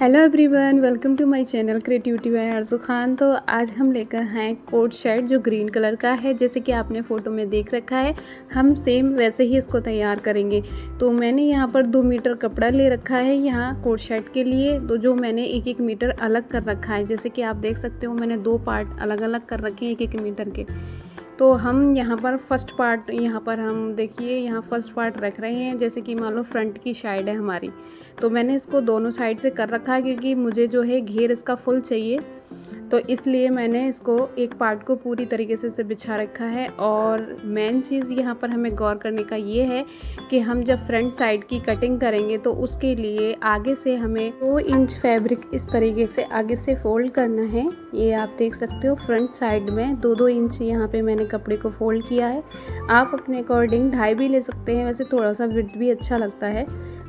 Hello everyone, welcome to my channel creativity by Arzoo Khan. तो आज हम लेकर हैं कोट शर्ट जो ग्रीन कलर का है, जैसे कि आपने फ़ोटो में देख रखा है। हम सेम वैसे ही इसको तैयार करेंगे। तो मैंने यहाँ पर 2 मीटर कपड़ा ले रखा है यहाँ कोट शर्ट के लिए, तो जो मैंने 1-1 मीटर अलग कर रखा है। जैसे कि आप देख सकते हो मैंने 2 पार्ट अलग अलग कर रखे हैं 1-1 मीटर के। तो हम यहाँ पर फर्स्ट पार्ट यहाँ पर हम देखिए यहाँ फर्स्ट पार्ट रख रहे हैं। जैसे कि मान लो फ्रंट की साइड है हमारी, तो मैंने इसको दोनों साइड से कर रखा है क्योंकि मुझे जो है घेर इसका फुल चाहिए। तो इसलिए मैंने इसको एक पार्ट को पूरी तरीके से बिछा रखा है। और मेन चीज़ यहाँ पर हमें गौर करने का ये है कि हम जब फ्रंट साइड की कटिंग करेंगे तो उसके लिए आगे से हमें 2 इंच फैब्रिक इस तरीके से आगे से फोल्ड करना है। ये आप देख सकते हो फ्रंट साइड में 2-2 इंच यहाँ पे मैंने कपड़े को फोल्ड किया है। आप अपने अकॉर्डिंग 2.5 भी ले सकते हैं, वैसे थोड़ा सा विड्थ भी अच्छा लगता है।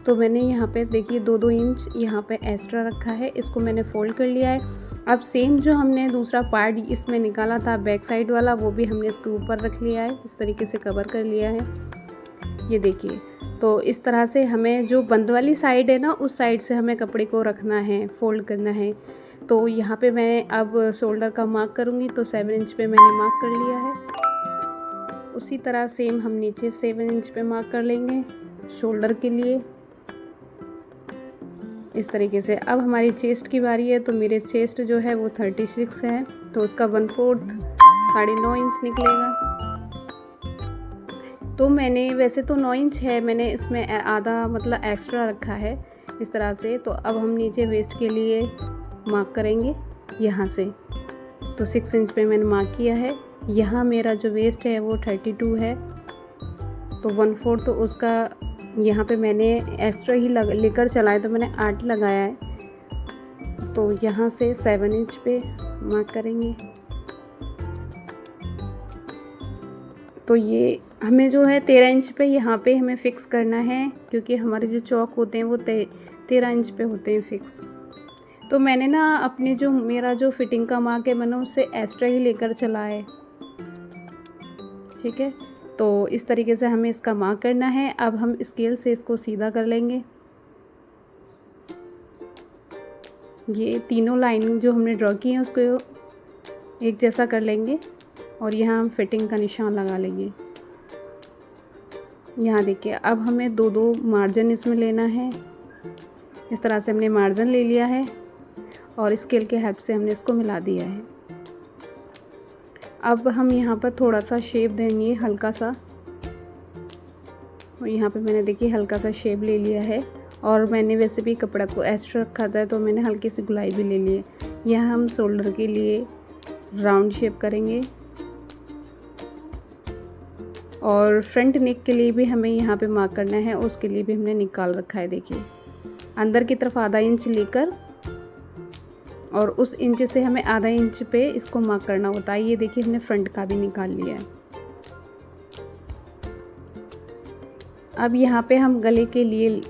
तो मैंने यहाँ पे देखिए 2-2 इंच यहाँ पे एक्स्ट्रा रखा है, इसको मैंने फोल्ड कर लिया है। अब सेम जो हमने दूसरा पार्ट इसमें निकाला था बैक साइड वाला, वो भी हमने इसके ऊपर रख लिया है, इस तरीके से कवर कर लिया है। ये देखिए, तो इस तरह से हमें जो बंद वाली साइड है ना, उस साइड से हमें कपड़े को रखना है, फोल्ड करना है। तो यहाँ पे मैं अब शोल्डर का मार्क करूँगी, तो 7 इंच पे मैंने मार्क कर लिया है। उसी तरह सेम हम नीचे 7 इंच पे मार्क कर लेंगे शोल्डर के लिए, इस तरीके से। अब हमारी चेस्ट की बारी है, तो मेरे चेस्ट जो है वो 36 है, तो उसका 1/4 9.5 इंच निकलेगा। तो मैंने वैसे तो 9 इंच है, मैंने इसमें आधा मतलब एक्स्ट्रा रखा है इस तरह से। तो अब हम नीचे वेस्ट के लिए मार्क करेंगे यहाँ से, तो 6 इंच पे मैंने मार्क किया है। यहाँ मेरा जो वेस्ट है वो 32 है, तो 1/4 तो उसका यहाँ पे मैंने एक्स्ट्रा ही लेकर चला है, तो मैंने 8 लगाया है। तो यहाँ से 7 इंच पे मार्क करेंगे। तो ये हमें जो है 13 इंच पे यहाँ पे हमें फ़िक्स करना है, क्योंकि हमारे जो चौक होते हैं वो 13 इंच पे होते हैं फ़िक्स। तो मैंने ना अपने जो मेरा जो फिटिंग का मार्क है मैंने उससे एक्स्ट्रा ही लेकर चला है, ठीक है। तो इस तरीके से हमें इसका मार्क करना है। अब हम स्केल से इसको सीधा कर लेंगे। ये तीनों लाइन जो हमने ड्रॉ की है उसको एक जैसा कर लेंगे और यहाँ हम फिटिंग का निशान लगा लेंगे। यहाँ देखिए, अब हमें 2-2 मार्जिन इसमें लेना है। इस तरह से हमने मार्जिन ले लिया है और स्केल के हेल्प से हमने इसको मिला दिया है। अब हम यहाँ पर थोड़ा सा शेप देंगे हल्का सा, और यहाँ पे मैंने देखिए हल्का सा शेप ले लिया है। और मैंने वैसे भी कपड़ा को एक्स्ट्रा रखा था, तो मैंने हल्की सी गुलाई भी ले ली है। यहाँ हम शोल्डर के लिए राउंड शेप करेंगे और फ्रंट नेक के लिए भी हमें यहाँ पे मार्क करना है, उसके लिए भी हमने निकाल रखा है। देखिए अंदर की तरफ आधा इंच लेकर और उस इंच से हमें आधा इंच पे इसको मार्क करना होता है। ये देखिए हमने फ्रंट का भी निकाल लिया है। अब यहाँ पे हम गले के लिए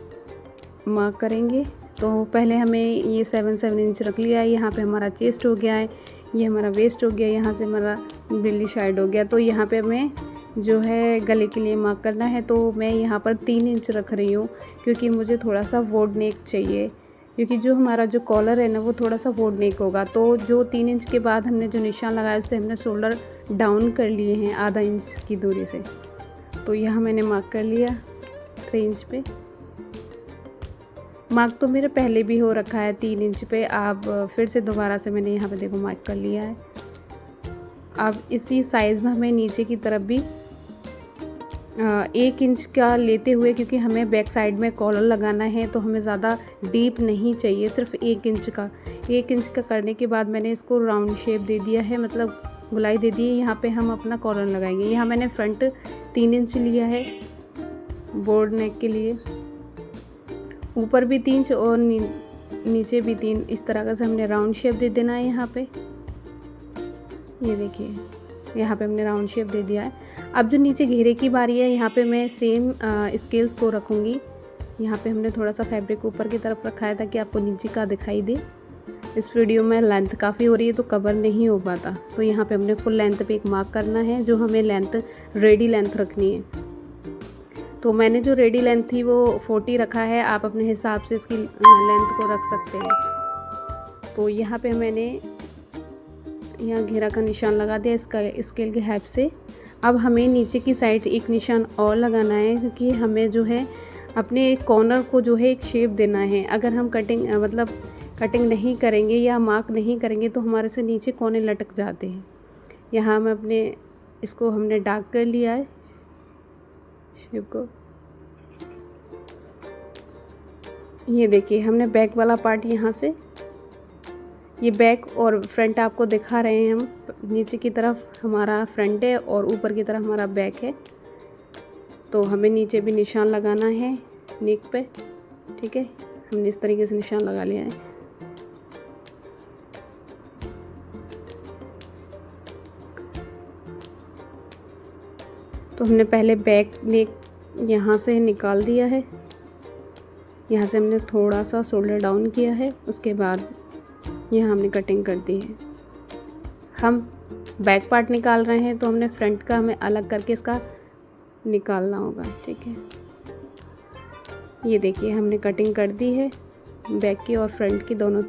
मार्क करेंगे। तो पहले हमें ये 7 इंच रख लिया है। यहाँ पे हमारा चेस्ट हो गया है, ये हमारा वेस्ट हो गया, यहाँ से हमारा बिल्ली साइड हो गया। तो यहाँ पे हमें जो है गले के लिए मार्क करना है। तो मैं यहाँ पर 3 इंच रख रही हूँ, क्योंकि मुझे थोड़ा सा वोड नेक चाहिए, क्योंकि जो हमारा जो कॉलर है ना वो थोड़ा सा वोड नेक होगा। तो जो 3 इंच के बाद हमने जो निशान लगाया उससे हमने शोल्डर डाउन कर लिए हैं आधा इंच की दूरी से। तो यहाँ मैंने मार्क कर लिया 3 इंच पे। मार्क तो मेरे पहले भी हो रखा है 3 इंच पे, आप फिर से दोबारा से मैंने यहाँ पे देखो मार्क कर लिया है। अब इसी साइज़ में हमें नीचे की तरफ भी 1 इंच का लेते हुए, क्योंकि हमें बैक साइड में कॉलर लगाना है, तो हमें ज़्यादा डीप नहीं चाहिए, सिर्फ 1 इंच का। 1 इंच का करने के बाद मैंने इसको राउंड शेप दे दिया है, मतलब गुलाई दे दी है। यहाँ पे हम अपना कॉलर लगाएंगे। यहाँ मैंने फ्रंट 3 इंच लिया है बोर्ड नेक के लिए, ऊपर भी 3 इंच और नीचे भी 3। इस तरह से हमने राउंड शेप दे देना है यहाँ पे। ये देखिए यहाँ पे हमने राउंड शेप दे दिया है। अब जो नीचे घेरे की बारी है, यहाँ पे मैं सेम स्केल्स को रखूँगी। यहाँ पे हमने थोड़ा सा फैब्रिक ऊपर की तरफ रखा है ताकि आपको नीचे का दिखाई दे। इस वीडियो में लेंथ काफ़ी हो रही है तो कवर नहीं हो पाता, तो यहाँ पे हमने फुल लेंथ पे एक मार्क करना है, जो हमें लेंथ रेडी लेंथ रखनी है। तो मैंने जो रेडी लेंथ थी वो 40 रखा है, आप अपने हिसाब से इसकी लेंथ को रख सकते हैं। तो यहाँ पे मैंने यहाँ घेरा का निशान लगा दिया इसका स्केल के हेल्प से। अब हमें नीचे की साइड एक निशान और लगाना है, क्योंकि हमें जो है अपने कॉर्नर को जो है एक शेप देना है। अगर हम कटिंग नहीं करेंगे या मार्क नहीं करेंगे तो हमारे से नीचे कोने लटक जाते हैं। यहाँ हम अपने इसको हमने डार्क कर लिया है शेप को। ये देखिए हमने बैक वाला पार्ट यहाँ से, ये बैक और फ्रंट आपको दिखा रहे हैं हम। नीचे की तरफ हमारा फ्रंट है और ऊपर की तरफ हमारा बैक है। तो हमें नीचे भी निशान लगाना है नेक पे, ठीक है। हमने इस तरीके से निशान लगा लिया है। तो हमने पहले बैक नेक यहाँ से निकाल दिया है, यहाँ से हमने थोड़ा सा शोल्डर डाउन किया है, उसके बाद यहाँ हमने कटिंग कर दी है। हम बैक पार्ट निकाल रहे हैं तो हमने फ्रंट का हमें अलग करके इसका निकालना होगा, ठीक है। ये देखिए हमने कटिंग कर दी है बैक की और फ्रंट की दोनों।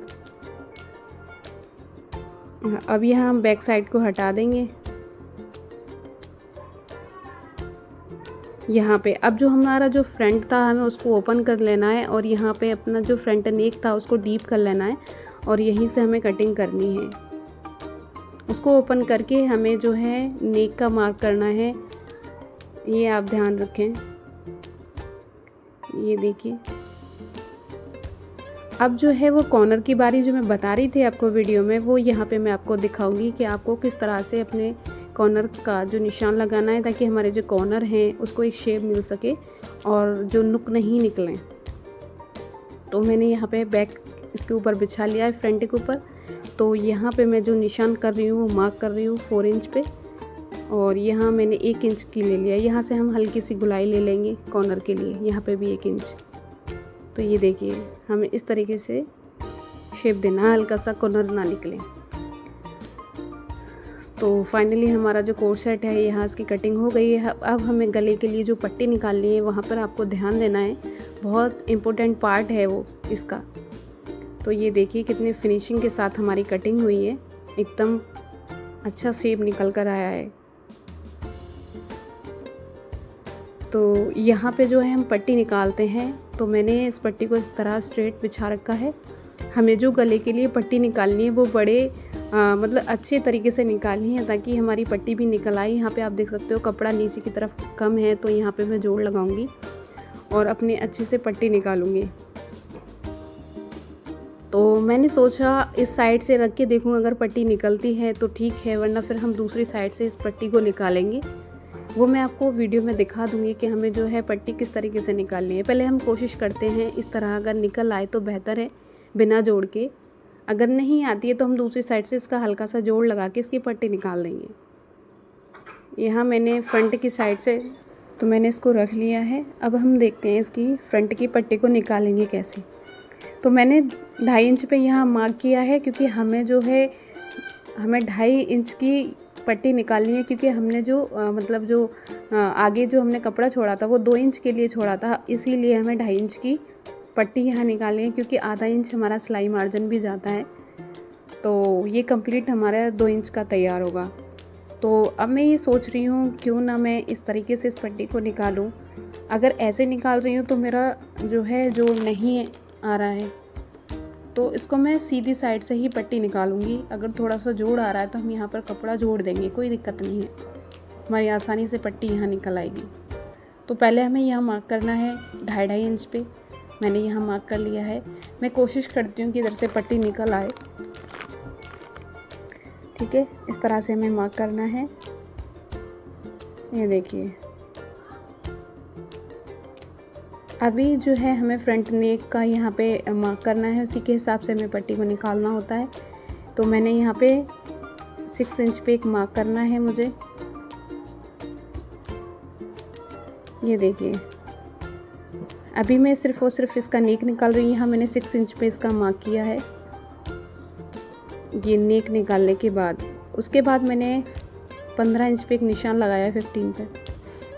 अब यहाँ हम बैक साइड को हटा देंगे। यहाँ पे अब जो हमारा जो फ्रंट था हमें उसको ओपन कर लेना है और यहाँ पे अपना जो फ्रंट नेक था उसको डीप कर लेना है और यहीं से हमें कटिंग करनी है। उसको ओपन करके हमें जो है नेक का मार्क करना है, ये आप ध्यान रखें। ये देखिए अब जो है वो कॉर्नर की बारी जो मैं बता रही थी आपको वीडियो में, वो यहाँ पे मैं आपको दिखाऊंगी कि आपको किस तरह से अपने कॉर्नर का जो निशान लगाना है, ताकि हमारे जो कॉर्नर हैं उसको एक शेप मिल सके और जो नुक नहीं निकलें। तो मैंने यहाँ पे बैक इसके ऊपर बिछा लिया है फ्रंट के ऊपर। तो यहाँ पे मैं जो निशान कर रही हूँ वो मार्क कर रही हूँ 4 इंच पे, और यहाँ मैंने 1 इंच की ले लिया। यहाँ से हम हल्की सी गुलाई ले लेंगे कॉर्नर के लिए, यहाँ पे भी 1 इंच। तो ये देखिए हमें इस तरीके से शेप देना, हल्का सा कॉर्नर ना निकले। तो फाइनली हमारा जो कोट सेट है यहाँ इसकी कटिंग हो गई है। अब हमें गले के लिए जो पट्टी निकालनी है वहाँ पर आपको ध्यान देना है, बहुत इम्पोर्टेंट पार्ट है वो इसका। तो ये देखिए कितने फिनिशिंग के साथ हमारी कटिंग हुई है, एकदम अच्छा शेप निकल कर आया है। तो यहाँ पे जो है हम पट्टी निकालते हैं। तो मैंने इस पट्टी को इस तरह स्ट्रेट बिछा रखा है। हमें जो गले के लिए पट्टी निकालनी है वो बड़े मतलब अच्छे तरीके से निकालनी है, ताकि हमारी पट्टी भी निकल आए। यहाँ पे आप देख सकते हो कपड़ा नीचे की तरफ कम है, तो यहाँ पे मैं जोड़ लगाऊंगी और अपने अच्छे से पट्टी निकालूंगी। तो मैंने सोचा इस साइड से रख के देखूँ, अगर पट्टी निकलती है तो ठीक है, वरना फिर हम दूसरी साइड से इस पट्टी को निकालेंगे। वो मैं आपको वीडियो में दिखा दूंगी कि हमें जो है पट्टी किस तरीके से निकालनी है। पहले हम कोशिश करते हैं इस तरह, अगर निकल आए तो बेहतर है बिना जोड़ के। अगर नहीं आती है तो हम दूसरी साइड से इसका हल्का सा जोड़ लगा के इसकी पट्टी निकाल देंगे। यहाँ मैंने फ्रंट की साइड से तो मैंने इसको रख लिया है। अब हम देखते हैं इसकी फ्रंट की पट्टी को निकालेंगे कैसे। तो मैंने 2.5 इंच पे यहाँ मार्क किया है, क्योंकि हमें जो है हमें 2.5 इंच की पट्टी निकालनी है, क्योंकि हमने जो मतलब जो आगे जो हमने कपड़ा छोड़ा था वो 2 इंच के लिए छोड़ा था, इसीलिए हमें 2.5 इंच की पट्टी यहाँ निकालनी है, क्योंकि आधा इंच हमारा सिलाई मार्जिन भी जाता है। तो ये कंप्लीट हमारा 2 इंच का तैयार होगा। तो अब मैं ये सोच रही हूँ क्यों ना मैं इस तरीके से इस पट्टी को निकालूँ। अगर ऐसे निकाल रही हूँ तो मेरा जो है जो नहीं आ रहा है, तो इसको मैं सीधी साइड से ही पट्टी निकालूंगी। अगर थोड़ा सा जोड़ आ रहा है तो हम यहाँ पर कपड़ा जोड़ देंगे, कोई दिक्कत नहीं है, हमारी आसानी से पट्टी यहाँ निकल आएगी। तो पहले हमें यहाँ मार्क करना है 2.5 इंच पे। मैंने यहाँ मार्क कर लिया है। मैं कोशिश करती हूँ कि इधर से पट्टी निकल आए, ठीक है। इस तरह से हमें मार्क करना है। ये देखिए अभी जो है हमें फ्रंट नेक का यहाँ पे मार्क करना है, उसी के हिसाब से हमें पट्टी को निकालना होता है। तो मैंने यहाँ पे 6 इंच पे एक मार्क करना है मुझे। ये देखिए अभी मैं सिर्फ और सिर्फ इसका नेक निकाल रही हूँ। यहाँ मैंने 6 इंच पे इसका मार्क किया है। ये नेक निकालने के बाद उसके बाद मैंने 15 इंच पे एक निशान लगाया 15 पे।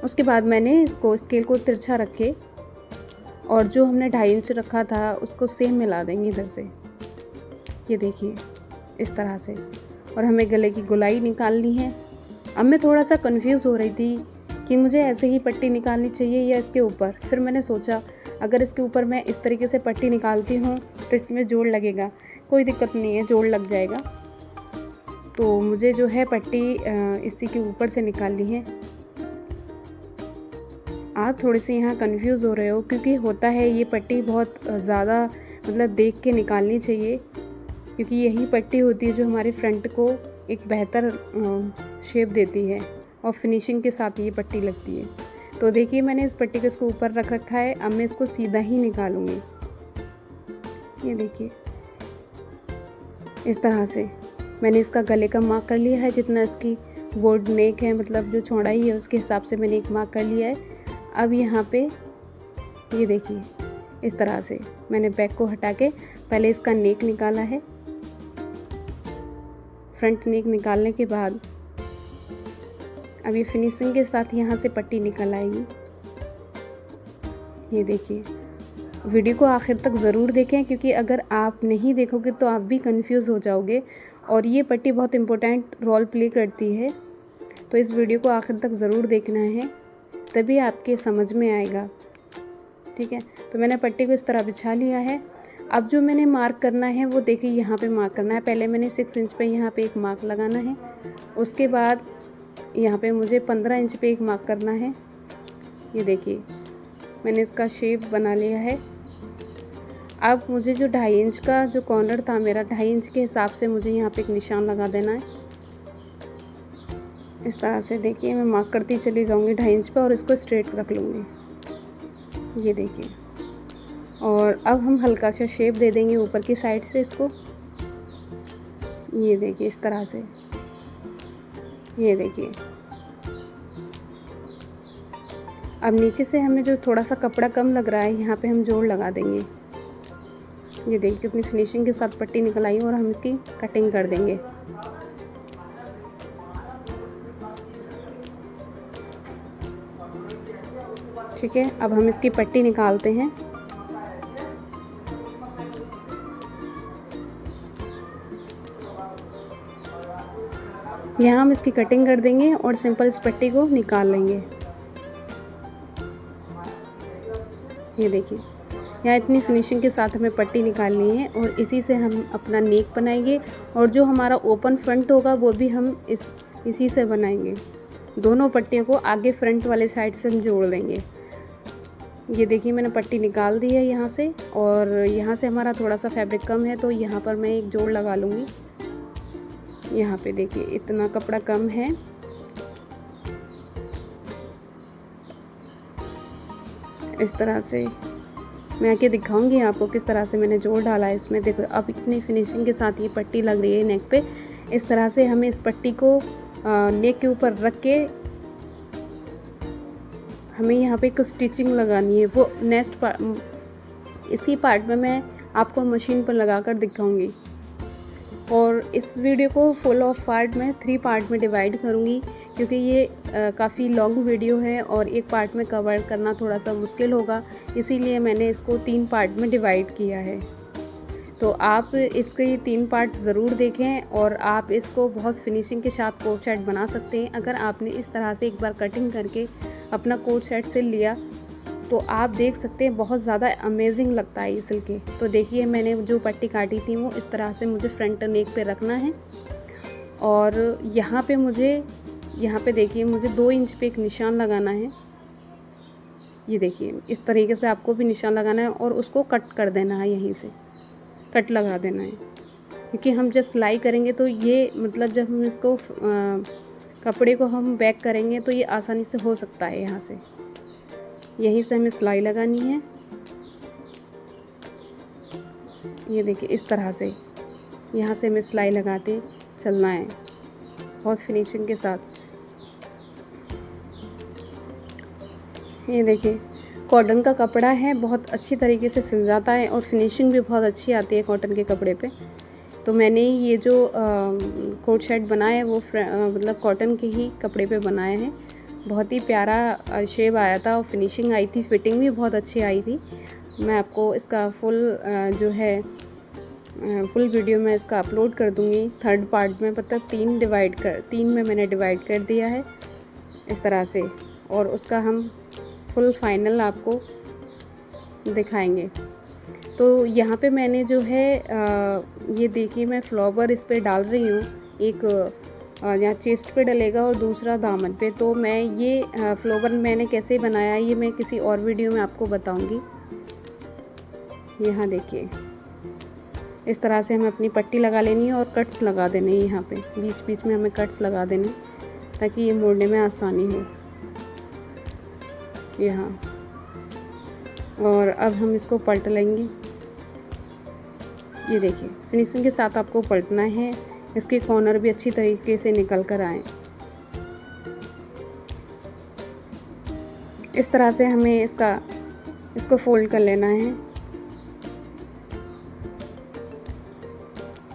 उसके बाद मैंने इसको स्केल को तिरछा रख के और जो हमने 2.5 इंच रखा था उसको सेम मिला देंगे इधर से। ये देखिए इस तरह से। और हमें गले की गोलाई निकालनी है। अब मैं थोड़ा सा कंफ्यूज हो रही थी कि मुझे ऐसे ही पट्टी निकालनी चाहिए या इसके ऊपर। फिर मैंने सोचा अगर इसके ऊपर मैं इस तरीके से पट्टी निकालती हूँ तो इसमें जोड़ लगेगा, कोई दिक्कत नहीं है, जोड़ लग जाएगा। तो मुझे जो है पट्टी इसी के ऊपर से निकालनी है। आप थोड़े से यहाँ कंफ्यूज हो रहे हो क्योंकि होता है ये पट्टी बहुत ज़्यादा मतलब देख के निकालनी चाहिए, क्योंकि यही पट्टी होती है जो हमारे फ्रंट को एक बेहतर शेप देती है और फिनिशिंग के साथ ये पट्टी लगती है। तो देखिए मैंने इस पट्टी को इसको ऊपर रख रखा है। अब मैं इसको सीधा ही निकालूंगी। ये देखिए इस तरह से मैंने इसका गले का मार्क कर लिया है। जितना इसकी बोर्ड नेक है, मतलब जो चौड़ाई है उसके हिसाब से मैंने एक मार्क कर लिया है। अब यहाँ पे ये देखिए इस तरह से मैंने बैक को हटा के पहले इसका नेक निकाला है। फ्रंट नेक निकालने के बाद अब ये फिनिशिंग के साथ यहाँ से पट्टी निकल आएगी। ये देखिए, वीडियो को आखिर तक ज़रूर देखें क्योंकि अगर आप नहीं देखोगे तो आप भी कंफ्यूज हो जाओगे और ये पट्टी बहुत इम्पोर्टेंट रोल प्ले करती है। तो इस वीडियो को आखिर तक ज़रूर देखना है, तभी आपके समझ में आएगा। ठीक है, तो मैंने पट्टी को इस तरह बिछा लिया है। अब जो मैंने मार्क करना है वो देखिए यहाँ पे मार्क करना है। पहले मैंने 6 इंच पे यहाँ पे एक मार्क लगाना है। उसके बाद यहाँ पे मुझे 15 इंच पे एक मार्क करना है। ये देखिए मैंने इसका शेप बना लिया है। अब मुझे जो 2.5 इंच का जो कॉर्नर था मेरा, 2.5 इंच के हिसाब से मुझे यहाँ पे एक निशान लगा देना है। इस तरह से देखिए मैं मार्क करती चली जाऊँगी 2.5 इंच पे और इसको स्ट्रेट रख लूँगी। ये देखिए, और अब हम हल्का सा शेप दे देंगे ऊपर की साइड से इसको। ये देखिए इस तरह से। ये देखिए अब नीचे से हमें जो थोड़ा सा कपड़ा कम लग रहा है यहाँ पे हम जोड़ लगा देंगे। ये देखिए कितनी फिनिशिंग के साथ पट्टी निकल आई और हम इसकी कटिंग कर देंगे। ठीक है, अब हम इसकी पट्टी निकालते हैं। यहाँ हम इसकी कटिंग कर देंगे और सिंपल इस पट्टी को निकाल लेंगे। ये देखिए यहाँ इतनी फिनिशिंग के साथ हमें पट्टी निकालनी है और इसी से हम अपना नेक बनाएंगे और जो हमारा ओपन फ्रंट होगा वो भी हम इसी से बनाएंगे। दोनों पट्टियों को आगे फ्रंट वाले साइड से हम जोड़ देंगे। ये देखिए मैंने पट्टी निकाल दी है यहाँ से, और यहाँ से हमारा थोड़ा सा फैब्रिक कम है तो यहाँ पर मैं एक जोड़ लगा लूँगी। यहाँ पे देखिए इतना कपड़ा कम है। इस तरह से मैं आके दिखाऊंगी आपको किस तरह से मैंने जोड़ डाला है इसमें। देखो अब इतनी फिनिशिंग के साथ ये पट्टी लग रही है नेक पे। इस तरह से हमें इस पट्टी को नेक के ऊपर रख के हमें यहाँ पे एक स्टिचिंग लगानी है। वो नेक्स्ट इसी पार्ट में मैं आपको मशीन पर लगा कर दिखाऊंगी। और इस वीडियो को फुल ऑफ पार्ट में 3 पार्ट में डिवाइड करूँगी क्योंकि ये काफ़ी लॉन्ग वीडियो है और एक पार्ट में कवर करना थोड़ा सा मुश्किल होगा, इसीलिए मैंने इसको 3 पार्ट में डिवाइड किया है। तो आप इसके 3 पार्ट ज़रूर देखें और आप इसको बहुत फिनिशिंग के साथ कोट सेट बना सकते हैं। अगर आपने इस तरह से एक बार कटिंग करके अपना कोट सेट सिल लिया तो आप देख सकते हैं बहुत ज़्यादा अमेजिंग लगता है ये सिल के। तो देखिए मैंने जो पट्टी काटी थी वो इस तरह से मुझे फ्रंट नेक पे रखना है और यहाँ पे देखिए मुझे 2 इंच पे एक निशान लगाना है। ये देखिए इस तरीके से आपको भी निशान लगाना है और उसको कट कर देना है, यहीं से कट लगा देना है क्योंकि हम जब सिलाई करेंगे तो ये मतलब जब हम इसको कपड़े को हम बैक करेंगे तो ये आसानी से हो सकता है। यहाँ से यहीं से हमें सिलाई लगानी है। ये देखिए इस तरह से यहाँ से हमें सिलाई लगाते चलना है बहुत फिनिशिंग के साथ। ये देखिए कॉटन का कपड़ा है, बहुत अच्छी तरीके से सिल जाता है और फिनिशिंग भी बहुत अच्छी आती है कॉटन के कपड़े पे। तो मैंने ये जो कोट सेट बनाया है वो मतलब कॉटन के ही कपड़े पे बनाया है। बहुत ही प्यारा शेप आया था और फिनिशिंग आई थी, फिटिंग भी बहुत अच्छी आई थी। मैं आपको इसका फुल जो है फुल वीडियो मैं इसका अपलोड कर दूँगी थर्ड पार्ट में, मतलब 3 में मैंने डिवाइड कर दिया है इस तरह से, और उसका हम फुल फाइनल आपको दिखाएंगे। तो यहाँ पे मैंने जो है ये देखिए मैं फ्लावर इस पे डाल रही हूँ, एक यहाँ चेस्ट पे डलेगा और दूसरा दामन पे। तो मैं ये फ्लावर मैंने कैसे बनाया ये मैं किसी और वीडियो में आपको बताऊँगी। यहाँ देखिए इस तरह से हमें अपनी पट्टी लगा लेनी है और कट्स लगा देने हैं, यहाँ पे बीच बीच में हमें कट्स लगा देने ताकि ये मोड़ने में आसानी हो यहाँ। और अब हम इसको पलट लेंगे। ये देखिए फिनिशिंग के साथ आपको पलटना है, इसके कॉर्नर भी अच्छी तरीके से निकल कर आए। इस तरह से हमें इसको फोल्ड कर लेना है।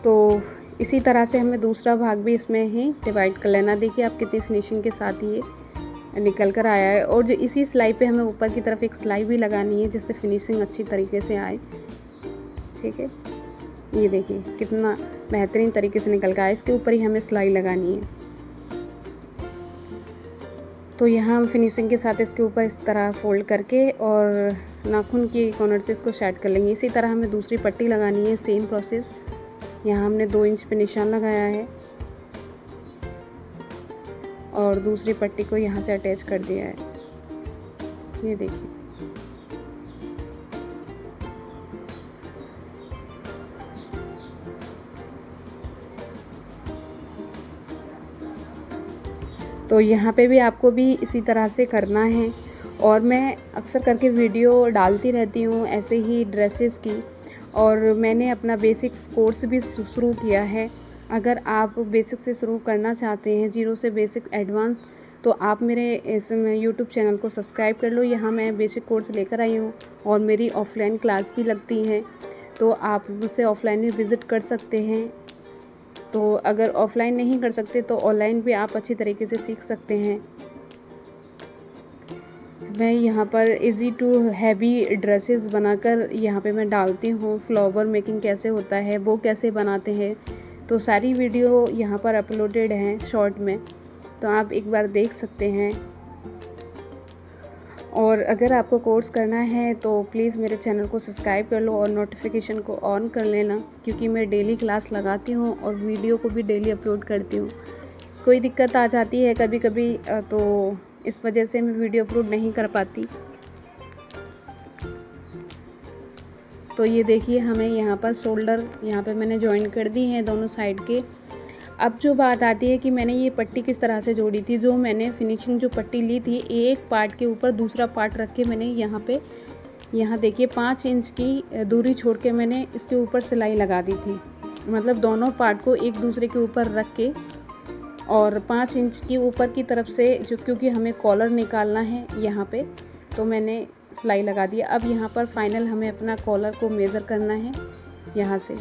तो इसी तरह से हमें दूसरा भाग भी इसमें ही डिवाइड कर लेना। देखिए आप कितनी फिनिशिंग के साथ ये निकल कर आया है। और जो इसी सिलाई पे हमें ऊपर की तरफ एक सिलाई भी लगानी है जिससे फिनिशिंग अच्छी तरीके से आए। ठीक है, ये देखिए कितना बेहतरीन तरीके से निकल कर आया। इसके ऊपर ही हमें सिलाई लगानी है। तो यहाँ हम फिनिशिंग के साथ इसके ऊपर इस तरह फोल्ड करके और नाखून के कॉर्नर से इसको सेट कर लेंगे। इसी तरह हमें दूसरी पट्टी लगानी है, सेम प्रोसेस। यहाँ हमने 2 इंच पे निशान लगाया है और दूसरी पट्टी को यहाँ से अटैच कर दिया है। ये देखिए तो यहाँ पे भी आपको भी इसी तरह से करना है। और मैं अक्सर करके वीडियो डालती रहती हूँ ऐसे ही ड्रेसेस की, और मैंने अपना बेसिक्स कोर्स भी शुरू किया है। अगर आप बेसिक से शुरू करना चाहते हैं, जीरो से बेसिक एडवांस, तो आप मेरे इस यूट्यूब चैनल को सब्सक्राइब कर लो। यहाँ मैं बेसिक कोर्स लेकर आई हूँ और मेरी ऑफ़लाइन क्लास भी लगती हैं, तो आप मुझसे ऑफ़लाइन भी विज़िट कर सकते हैं। तो अगर ऑफ़लाइन नहीं कर सकते तो ऑनलाइन भी आप अच्छी तरीके से सीख सकते हैं। मैं यहाँ पर इजी टू हैवी ड्रेसेस बनाकर यहाँ पे मैं डालती हूँ। फ्लावर मेकिंग कैसे होता है, वो कैसे बनाते हैं, तो सारी वीडियो यहाँ पर अपलोडेड हैं शॉर्ट में, तो आप एक बार देख सकते हैं। और अगर आपको कोर्स करना है तो प्लीज़ मेरे चैनल को सब्सक्राइब कर लो और नोटिफिकेशन को ऑन कर लेना, क्योंकि मैं डेली क्लास लगाती हूँ और वीडियो को भी डेली अपलोड करती हूँ। कोई दिक्कत आ जाती है कभी कभी, तो इस वजह से मैं वीडियो अपलोड नहीं कर पाती। तो ये देखिए हमें यहाँ पर शोल्डर यहाँ पे मैंने जॉइन कर दी हैं दोनों साइड के। अब जो बात आती है कि मैंने ये पट्टी किस तरह से जोड़ी थी, जो मैंने फिनिशिंग जो पट्टी ली थी, एक पार्ट के ऊपर दूसरा पार्ट रख के मैंने यहाँ देखिए 5 इंच की दूरी छोड़ के मैंने इसके ऊपर सिलाई लगा दी थी। मतलब दोनों पार्ट को एक दूसरे के ऊपर रख के और 5 इंच की ऊपर की तरफ से, जो क्योंकि हमें कॉलर निकालना है यहाँ पे, तो मैंने सिलाई लगा दी। अब यहाँ पर फाइनल हमें अपना कॉलर को मेज़र करना है, यहाँ से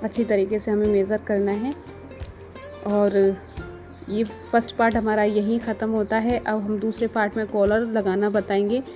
अच्छी तरीके से हमें मेज़र करना है। और ये फर्स्ट पार्ट हमारा यहीं ख़त्म होता है। अब हम दूसरे पार्ट में कॉलर लगाना बताएंगे।